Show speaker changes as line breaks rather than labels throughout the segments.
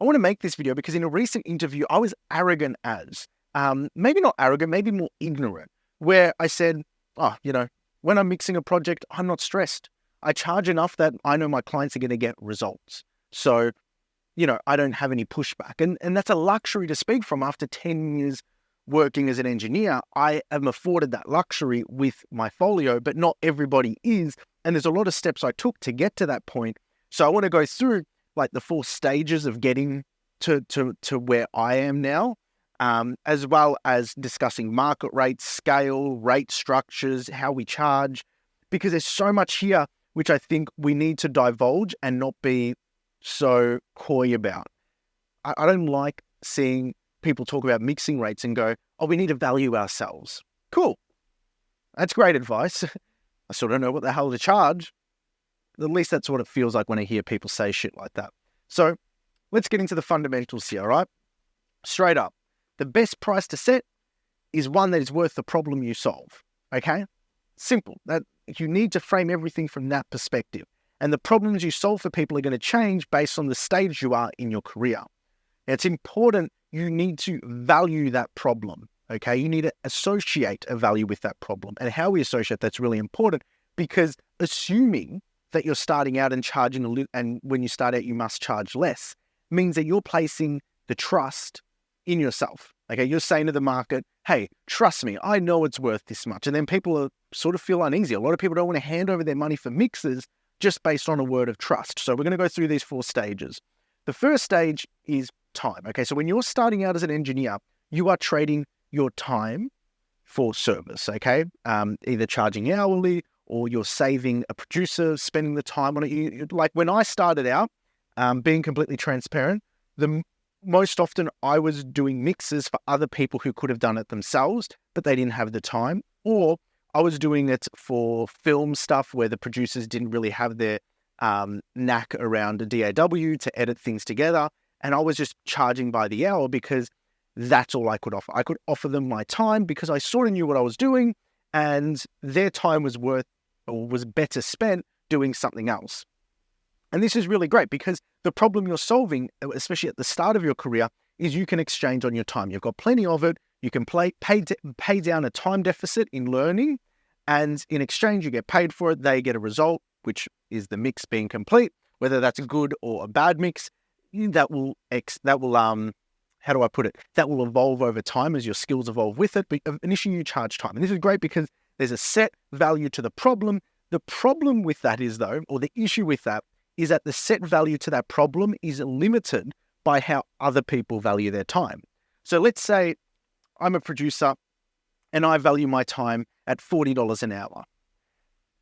I want to make this video because in a recent interview, I was arrogant maybe not arrogant, maybe more ignorant, where I said, when I'm mixing a project, I'm not stressed. I charge enough that I know my clients are going to get results. So, I don't have any pushback. And that's a luxury to speak from after 10 years working as an engineer. I am afforded that luxury with my folio, but not everybody is. And there's a lot of steps I took to get to that point. So I want to go through like the 4 stages of getting to where I am now, as well as discussing market rates, scale, rate structures, how we charge, because there's so much here which I think we need to divulge and not be so coy about. I don't like seeing people talk about mixing rates and go, oh, we need to value ourselves. Cool. That's great advice. I still don't know what the hell to charge. At least that's what it feels like when I hear people say shit like that. So let's get into the fundamentals here, all right? Straight up. The best price to set is one that is worth the problem you solve, okay? Simple. That you need to frame everything from that perspective. And the problems you solve for people are going to change based on the stage you are in your career. Now, it's important you need to value that problem, okay? You need to associate a value with that problem. And how we associate that's really important, because assuming that you're starting out and charging a little, and when you start out you must charge less, means that you're placing the trust in yourself. Okay, you're saying to the market, hey, trust me, I know it's worth this much. And then people sort of feel uneasy. A lot of people don't want to hand over their money for mixers just based on a word of trust. So we're going to go through these 4 stages. The first stage is time. Okay, so when you're starting out as an engineer, you are trading your time for service, okay? Either charging hourly or you're saving a producer, spending the time on it. Like when I started out, being completely transparent, most often I was doing mixes for other people who could have done it themselves, but they didn't have the time. Or I was doing it for film stuff where the producers didn't really have their knack around a DAW to edit things together. And I was just charging by the hour because that's all I could offer. I could offer them my time because I sort of knew what I was doing, and their time was better spent doing something else. And this is really great because the problem you're solving, especially at the start of your career, is you can exchange on your time. You've got plenty of it. You can pay down a time deficit in learning, and in exchange, you get paid for it. They get a result, which is the mix being complete. Whether that's a good or a bad mix, that will how do I put it? That will evolve over time as your skills evolve with it. But initially, you charge time, and this is great because there's a set value to the problem. The problem with that is, though, or the issue with that, is that the set value to that problem is limited by how other people value their time. So let's say I'm a producer and I value my time at $40 an hour.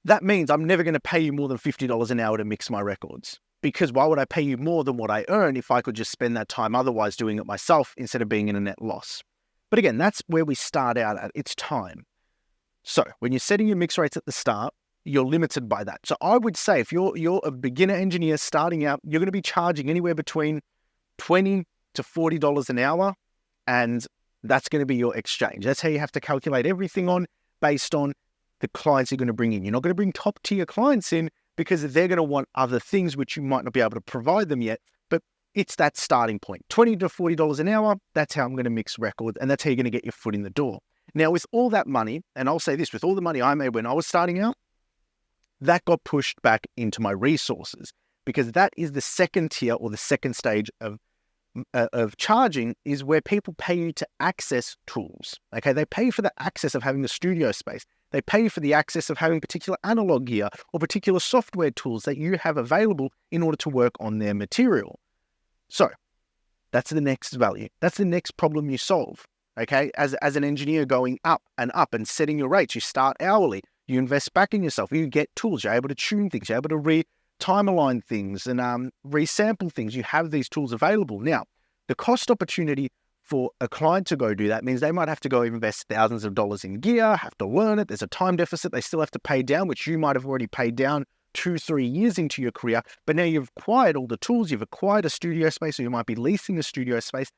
That means I'm never going to pay you more than $50 an hour to mix my records. Because why would I pay you more than what I earn if I could just spend that time otherwise doing it myself instead of being in a net loss? But again, that's where we start out at. It's time. So when you're setting your mix rates at the start, you're limited by that. So I would say if you're a beginner engineer starting out, you're going to be charging anywhere between $20 to $40 an hour, and that's going to be your exchange. That's how you have to calculate everything on based on the clients you're going to bring in. You're not going to bring top tier clients in because they're going to want other things which you might not be able to provide them yet, but it's that starting point. $20 to $40 an hour, that's how I'm going to mix records, and that's how you're going to get your foot in the door. Now, with all that money, and I'll say this, with all the money I made when I was starting out, that got pushed back into my resources, because that is the second tier or the second stage of charging, is where people pay you to access tools. Okay, they pay for the access of having the studio space. They pay for the access of having particular analog gear or particular software tools that you have available in order to work on their material. So that's the next value. That's the next problem you solve. Okay, as an engineer going up and setting your rates, you start hourly. You invest back in yourself. You get tools. You're able to tune things. You're able to time align things and resample things. You have these tools available. Now, the cost opportunity for a client to go do that means they might have to go invest thousands of dollars in gear, have to learn it. There's a time deficit they still have to pay down, which you might have already paid down 2-3 years into your career. But now you've acquired all the tools. You've acquired a studio space, or you might be leasing a studio space.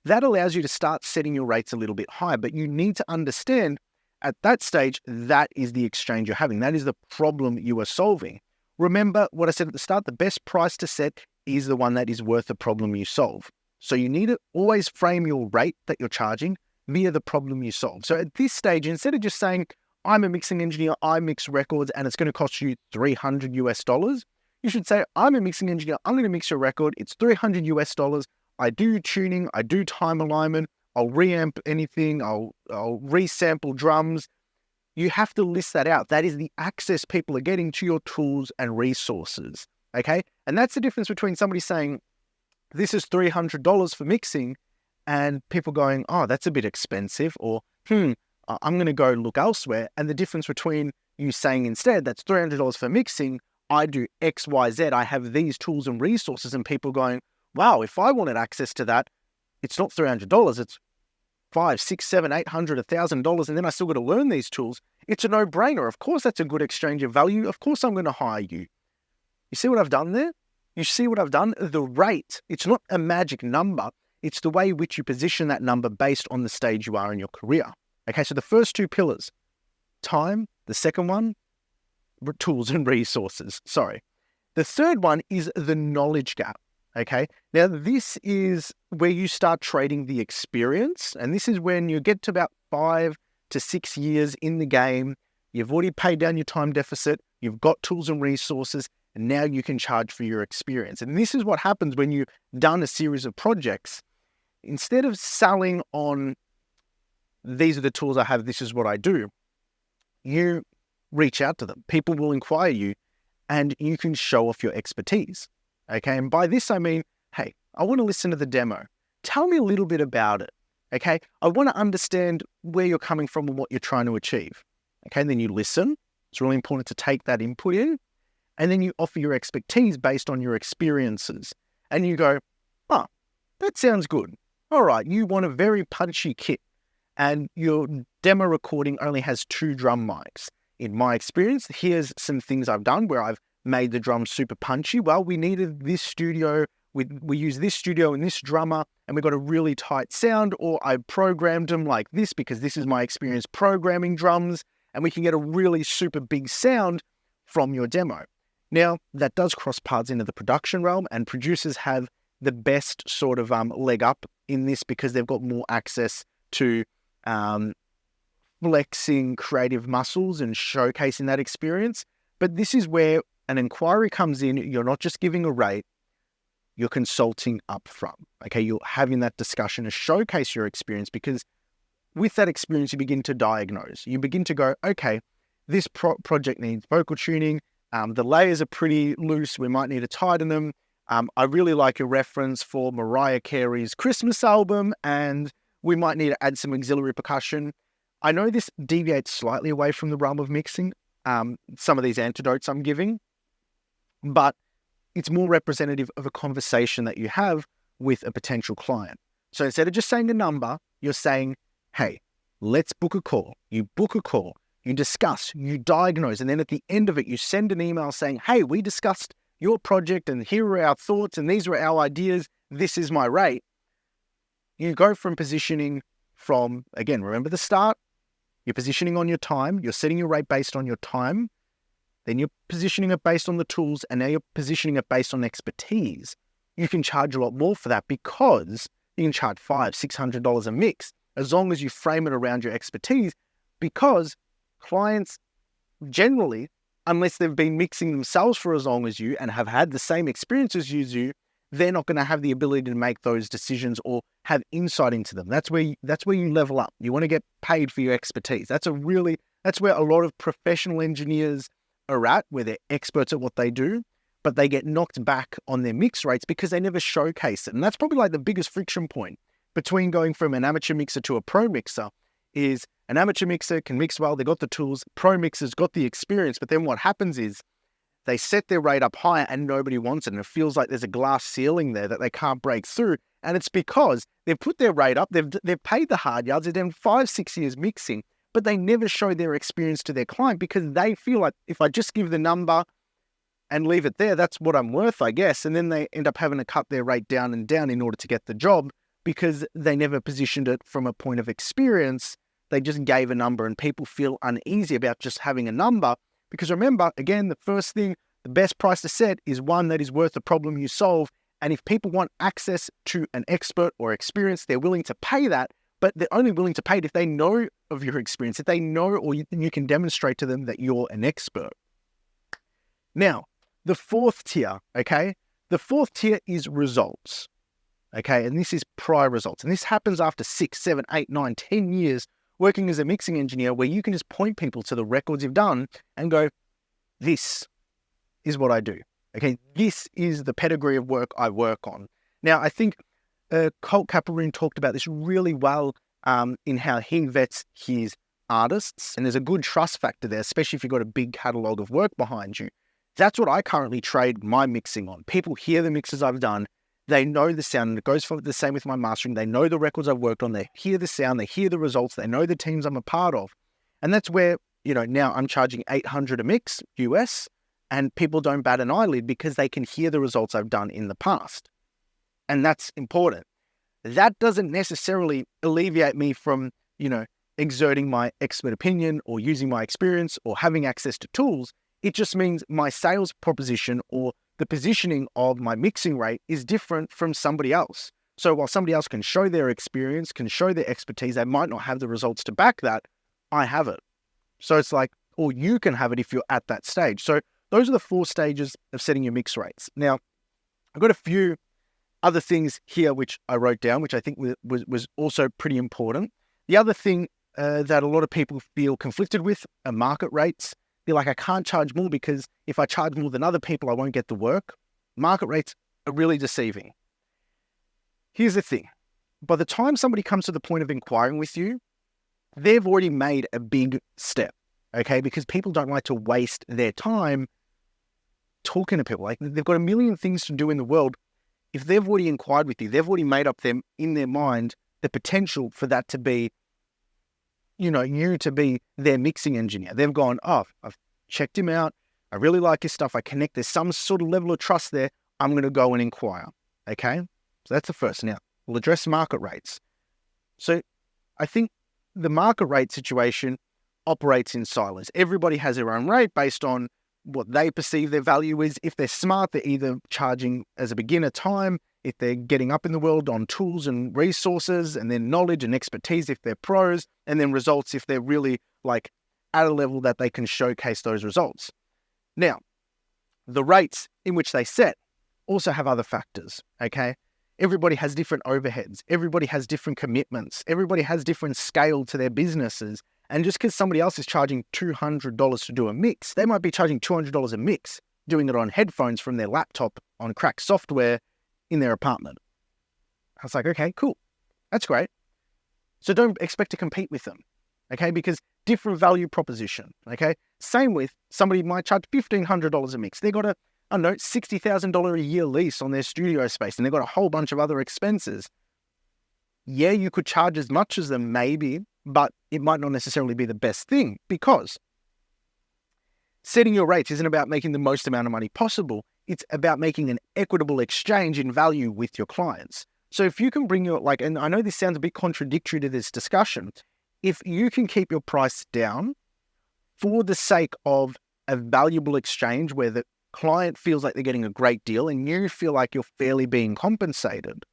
That allows you to start setting your rates a little bit higher. But you need to understand at that stage, that is the exchange you're having. That is the problem you are solving. Remember what I said at the start, the best price to set is the one that is worth the problem you solve. So you need to always frame your rate that you're charging via the problem you solve. So at this stage, instead of just saying, I'm a mixing engineer, I mix records, and it's going to cost you $300 US, you should say, I'm a mixing engineer, I'm going to mix your record, it's $300 US. I do tuning, I do time alignment, I'll reamp anything, I'll resample drums. You have to list that out. That is the access people are getting to your tools and resources, okay? And that's the difference between somebody saying, this is $300 for mixing, and people going, oh, that's a bit expensive, or, I'm going to go look elsewhere. And the difference between you saying instead, that's $300 for mixing, I do X, Y, Z, I have these tools and resources, and people going, wow, if I wanted access to that, it's not $300, it's $500, $600, $700, $800, $1,000, and then I still got to learn these tools. It's a no-brainer. Of course, that's a good exchange of value. Of course, I'm going to hire you. You see what I've done there? You see what I've done? The rate, it's not a magic number. It's the way in which you position that number based on the stage you are in your career. Okay, so the first two pillars, time. The second one, tools and resources. Sorry. The third one is the knowledge gap. Okay, now this is where you start trading the experience, and this is when you get to about 5 to 6 years in the game. You've already paid down your time deficit, you've got tools and resources, and now you can charge for your experience. And this is what happens when you've done a series of projects. Instead of selling on, these are the tools I have, this is what I do, you reach out to them. People will inquire you, and you can show off your expertise. Okay, and by this I mean, hey, I want to listen to the demo. Tell me a little bit about it. Okay, I want to understand where you're coming from and what you're trying to achieve. Okay, and then you listen. It's really important to take that input in, and then you offer your expertise based on your experiences. And you go, oh, that sounds good. All right, you want a very punchy kit, and your demo recording only has 2 drum mics. In my experience, here's some things I've done where I've made the drums super punchy. Well, we needed this studio, we use this studio and this drummer, and we got a really tight sound, or I programmed them like this because this is my experience programming drums, and we can get a really super big sound from your demo. Now, that does cross paths into the production realm, and producers have the best sort of leg up in this because they've got more access to flexing creative muscles and showcasing that experience. But this is where an inquiry comes in. You're not just giving a rate, you're consulting up front. Okay, you're having that discussion to showcase your experience, because with that experience, you begin to diagnose. You begin to go, okay, this project needs vocal tuning. The layers are pretty loose. We might need to tighten them. I really like a reference for Mariah Carey's Christmas album, and we might need to add some auxiliary percussion. I know this deviates slightly away from the realm of mixing, some of these antidotes I'm giving, but it's more representative of a conversation that you have with a potential client. So instead of just saying a number, you're saying, hey, let's book a call. You book a call, you discuss, you diagnose, and then at the end of it, you send an email saying, hey, we discussed your project and here are our thoughts and these were our ideas. This is my rate. You go from positioning from, again, remember the start, you're positioning on your time, you're setting your rate based on your time, then you're positioning it based on the tools, and now you're positioning it based on expertise. You can charge a lot more for that because you can charge $500, $600 a mix as long as you frame it around your expertise, because clients generally, unless they've been mixing themselves for as long as you and have had the same experience as you do, they're not going to have the ability to make those decisions or have insight into them. That's where you level up. You want to get paid for your expertise. That's where a lot of professional engineers are at, where they're experts at what they do, but they get knocked back on their mix rates because they never showcase it. And that's probably like the biggest friction point between going from an amateur mixer to a pro mixer. Is an amateur mixer can mix well, they got the tools, pro mixers got the experience, but then what happens is they set their rate up higher and nobody wants it. And it feels like there's a glass ceiling there that they can't break through. And it's because they've put their rate up, they've paid the hard yards, they've done 5-6 years mixing, but they never show their experience to their client because they feel like if I just give the number and leave it there, that's what I'm worth, I guess. And then they end up having to cut their rate down and down in order to get the job because they never positioned it from a point of experience. They just gave a number, and people feel uneasy about just having a number. Because remember, again, the The best price to set is one that is worth the problem you solve. And if people want access to an expert or experience, they're willing to pay that, but they're only willing to pay it if they know of your experience, if they know or you can demonstrate to them that you're an expert. Now, the fourth tier, okay? The fourth tier is results, okay? And this is prior results. And this happens after 6, 7, 8, 9, 10 years working as a mixing engineer, where you can just point people to the records you've done and go, this is what I do. Okay, this is the pedigree of work I work on. Now, I think Colt Capelroon talked about this really well in how he vets his artists, and there's a good trust factor there, especially if you've got a big catalogue of work behind you. That's what I currently trade my mixing on. People hear the mixes I've done, they know the sound, and it goes for the same with my mastering. They know the records I've worked on, they hear the sound, they hear the results, they know the teams I'm a part of. And that's where, now I'm charging $800 a mix US, and people don't bat an eyelid because they can hear the results I've done in the past. And that's important. That doesn't necessarily alleviate me from, exerting my expert opinion or using my experience or having access to tools. It just means my sales proposition or the positioning of my mixing rate is different from somebody else. So while somebody else can show their experience, can show their expertise, they might not have the results to back that, I have it. So it's like, or you can have it if you're at that stage. So those are the 4 stages of setting your mix rates. Now, I've got a few other things here which I wrote down, which I think was also pretty important. The other thing that a lot of people feel conflicted with are market rates. They're like, I can't charge more because if I charge more than other people, I won't get the work. Market rates are really deceiving. Here's the thing. By the time somebody comes to the point of inquiring with you, they've already made a big step, okay? Because people don't like to waste their time talking to people. Like, they've got a million things to do in the world. If they've already inquired with you, they've already made up them in their mind the potential for that to be, you to be their mixing engineer. They've gone, oh, I've checked him out. I really like his stuff. I connect. There's some sort of level of trust there. I'm going to go and inquire. Okay? So that's the first. Now, we'll address market rates. So I think the market rate situation operates in silos. Everybody has their own rate based on what they perceive their value is. If they're smart, they're either charging as a beginner time, if they're getting up in the world on tools and resources, and then knowledge and expertise if they're pros, and then results if they're really like at a level that they can showcase those results. Now, the rates in which they set also have other factors, okay? Everybody has different overheads. Everybody has different commitments. Everybody has different scale to their businesses. And just because somebody else is charging $200 to do a mix, they might be charging $200 a mix, doing it on headphones from their laptop on cracked software in their apartment. I was like, okay, cool. That's great. So don't expect to compete with them, okay? Because different value proposition, okay? Same with somebody might charge $1,500 a mix. They got $60,000 a year lease on their studio space, and they've got a whole bunch of other expenses. Yeah, you could charge as much as them maybe, but it might not necessarily be the best thing, because setting your rates isn't about making the most amount of money possible. It's about making an equitable exchange in value with your clients. So if you can bring and I know this sounds a bit contradictory to this discussion, if you can keep your price down for the sake of a valuable exchange where the client feels like they're getting a great deal and you feel like you're fairly being compensated,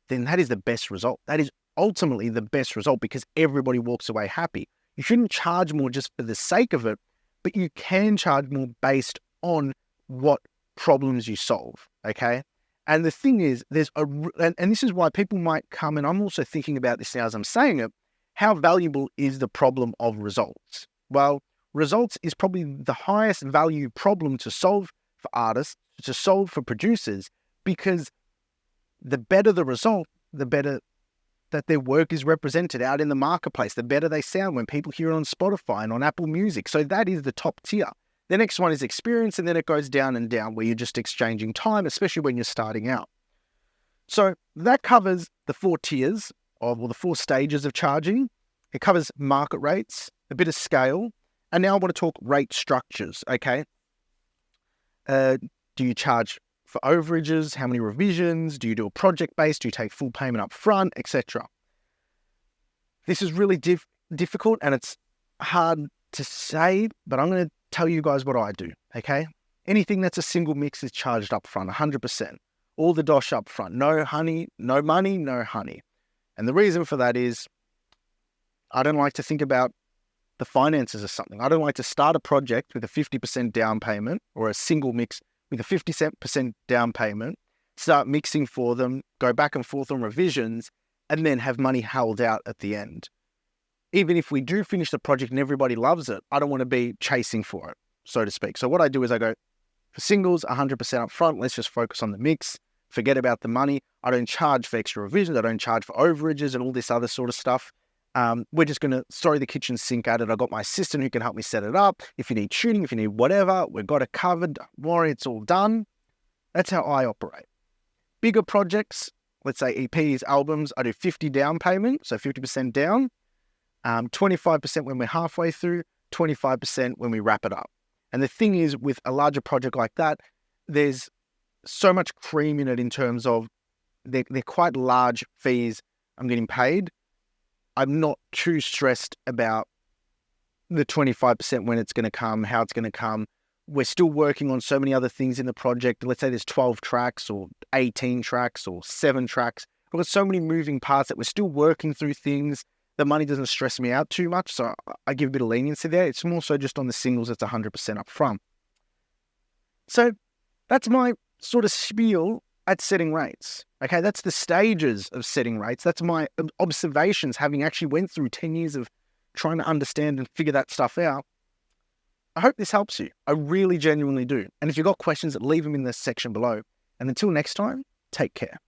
then that is the best result. That is ultimately the best result, because everybody walks away happy. You shouldn't charge more just for the sake of it, but you can charge more based on what problems you solve, okay? And the thing is, and this is why people might come, and I'm also thinking about this now as I'm saying it, how valuable is the problem of results? Well, results is probably the highest value problem to solve for artists, to solve for producers, because the better the result, the better that their work is represented out in the marketplace, the better they sound when people hear it on Spotify and on Apple Music. So that is the top tier. The next one is experience, and then it goes down and down where you're just exchanging time, especially when you're starting out. So that covers the 4 tiers the 4 stages of charging. It covers market rates, a bit of scale, and now I want to talk rate structures, okay? Do you charge for overages? How many revisions? Do you do a project base? Do you take full payment up front, etc.? This is really difficult, and it's hard to say, but I'm going to tell you guys what I do, okay? Anything that's a single mix is charged up front, 100%. All the dosh up front. No honey, no money, no honey. And the reason for that is I don't like to think about the finances of something. I don't like to start a project with a 50% down payment or a single mix with a 50% down payment, start mixing for them, go back and forth on revisions, and then have money held out at the end. Even if we do finish the project and everybody loves it, I don't want to be chasing for it, so to speak. So what I do is I go, for singles, 100% up front, let's just focus on the mix, forget about the money. I don't charge for extra revisions, I don't charge for overages and all this other sort of stuff. We're just going to throw the kitchen sink at it. I've got my assistant who can help me set it up. If you need tuning, if you need whatever, we've got it covered. Don't worry, it's all done. That's how I operate. Bigger projects, let's say EPs, albums, I do 50 down payment, so 50% down, 25% when we're halfway through, 25% when we wrap it up. And the thing is, with a larger project like that, there's so much cream in it in terms of they're quite large fees I'm getting paid. I'm not too stressed about the 25% when it's going to come, how it's going to come. We're still working on so many other things in the project. Let's say there's 12 tracks or 18 tracks or 7 tracks. We've got so many moving parts that we're still working through things. The money doesn't stress me out too much, so I give a bit of leniency there. It's more so just on the singles, it's 100% up front. So that's my sort of spiel at setting rates. Okay, that's the stages of setting rates. That's my observations, having actually went through 10 years of trying to understand and figure that stuff out. I hope this helps you. I really genuinely do. And if you've got questions, leave them in the section below. And until next time, take care.